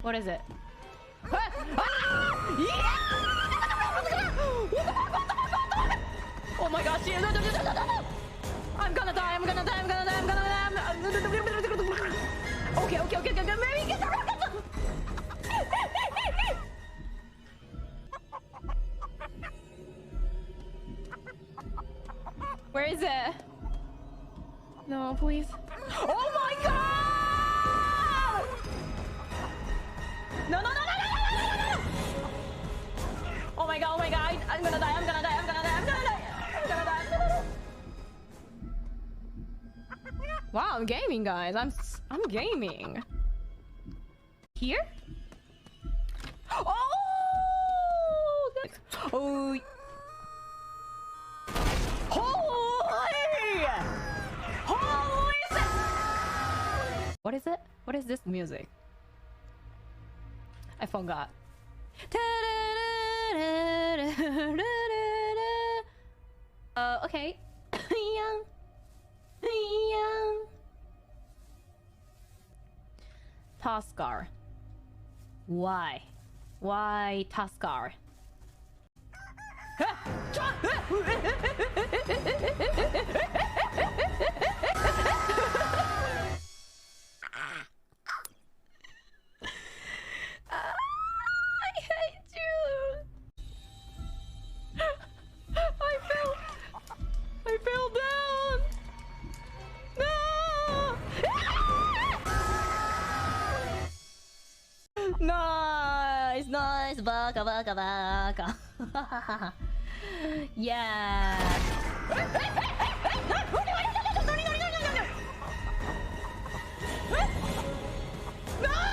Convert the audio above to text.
What is it? Oh my gosh! I'm gonna die! I'm gonna die! I'm gonna die! I'm gonna die! Okay, okay, okay, okay, maybe get the rocket! Where is it? No, please. Oh my god! No, no, no, no, no, no, no, no, no! Oh my god, I'm gonna die, I'm gonna die, I'm gonna die, I'm gonna die, I'm gonna die, I'm gonna die. Wow, I'm gaming, guys. I'm gaming. Here? Oh! Oh! Holy! Holy! What is it? What is this music? I forgot. Okay. Young. Young. Taskar. Why? Why Taskar? I hate you. I fell down. No. Nice, nice, baka baka baka. Yeah. No!